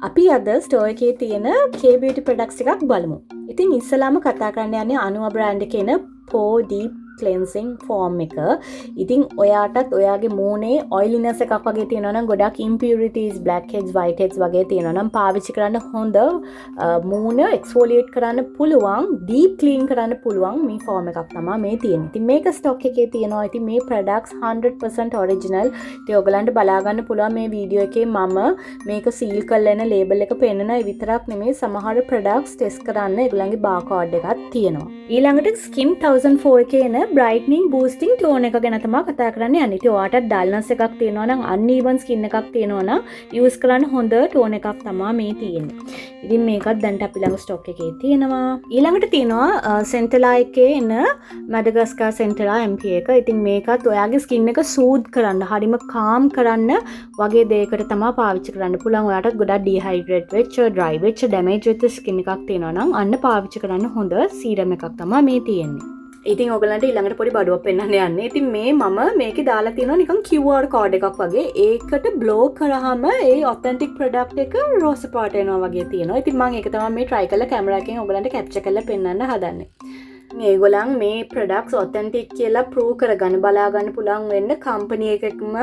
අපි අද ස්ටෝර් එකේ තියෙන K-beauty products එකක් බලමු. ඉතින් ඉස්සලාම කතා කරන්න යන්නේ අනුව බ්‍රෑන්ඩ් එකේ එන Pore Deep Cleansing Foam එක. ඉතින් ඔයාටත් ඔයාගේ මූණේ oiliness එකක් වගේ තියෙනවා නම් ගොඩක් impurities, blackheads, whiteheads වගේ තියෙනවා නම් පාවිච්චි කරන්න හොඳ මූණ exfoliate කරන්න පුළුවන්, deep clean කරන්න පුළුවන් මේ foam එකක් තමයි මේ තියෙන්නේ. ඉතින් මේක stock එකේ තියෙනවා. ඉතින් මේ products 100% original. ඉතින් ඔයගලන්ට බලා ගන්න පුළුවන් මේ වීඩියෝ එකේ මම මේක seal කරලා එන label එක පෙන්නන විතරක් නෙමෙයි සමහර products test කරන්න ඒගොල්ලන්ගේ barcode එකක් තියෙනවා. ඊළඟට Skin 1004 එකේ එන brightening boosting tone එක ගැන තමයි කතා කරන්න යන්නේ. ඉතින් ඔයාට dullness එකක් තියෙනවා නම් uneven skin එකක් තියෙනවා නම් use කරන්න හොඳ tone එකක් තමයි මේ තියෙන්නේ. ඉතින් මේකත් දැන් අපි ළඟ stock එකේ තියෙනවා. ඊළඟට තියෙනවා Centella එකේ එන Madagascar Centella MP එක. ඉතින් මේකත් ඔයාගේ skin එක soothe කරන්න, හරිම calm කරන්න වගේ දෙයකට තමයි පාවිච්චි කරන්න පුළුවන්. ඔයාටත් ගොඩක් dehydrate වෙච්ච, dry වෙච්ච, damage වෙච්ච skin එකක් තියෙනවා නම් අන්න පාවිච්චි කරන්න හොඳ serum එකක් තමයි මේ තියෙන්නේ. ඉතින් ඔයගලන්ට ඊළඟට පොඩි බඩුවක් පෙන්නන්න යන්නේ. ඉතින් මේ මම මේකේ දාලා තියෙනවා නිකන් QR code එකක් වගේ. ඒකට blow කරාම ඒ authentic product එක රෝස පාට වෙනවා වගේ තියෙනවා. ඉතින් මම ඒක තමයි මේ try කරලා කැමරා එකෙන් ඔයගලන්ට capture කරලා පෙන්නන්න හදන්නේ. මේගොල්ලන් මේ products authentic කියලා prove කරගන්න බලා ගන්න පුළුවන් වෙන්න company එකකම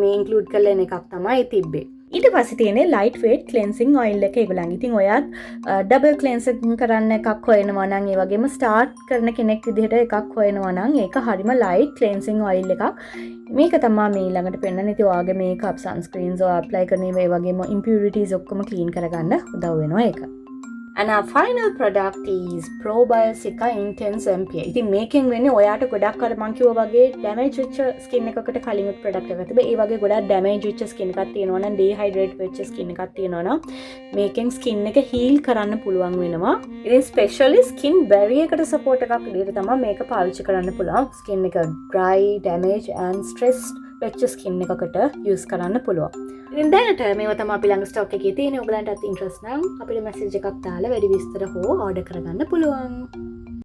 මේ include කරලා එන එකක් තමයි තිබ්බේ. ඊට පස්සේ තියෙන්නේ light weight cleansing oil එක ඒගොල්ලන්. ඉතින් ඔයත් double cleansing කරන්න එකක් හොයනවා නම් ඒ වගේම start කරන කෙනෙක් විදිහට එකක් හොයනවා නම් ඒක හරිම light cleansing oil එකක්. මේක තමයි මේ ළඟට පෙන්නන්නේ. ඉතින් ඔයාගේ makeup sunscreens ඔය apply කරන ඒ වගේම impurities ඔක්කොම clean කරගන්න උදව් වෙනවා ඒක. And our final product is Probiotica Intense MPA. ඉතින් මේකෙන් වෙන්නේ ඔයාට ගොඩක් අර මං කිව්වා වගේ damage වෙච්ච skin එකකට කලින් උත් product එකක් තිබේ. ඒ වගේ ගොඩක් damage වෙච්ච skin එකක් තියෙනවා නම්, dehydrate වෙච්ච skin එකක් තියෙනවා නම් මේකෙන් skin එක heal කරන්න පුළුවන් වෙනවා. ඉතින් specially skin barrier එකට support එකක් විදිහට තමයි මේක පාවිච්චි කරන්න පුළුවන්. skin එක dry, damage and stressed වෙච්ච skin එකකට use කරන්න පුළුවන්. ඉතින් දැනට මේවා තමයි අපි ළඟ stock එකේ තියෙන්නේ. ඔයගලන්ටත් interest නම් අපිට message එකක් දාලා වැඩි විස්තර හෝ order කරගන්න පුළුවන්.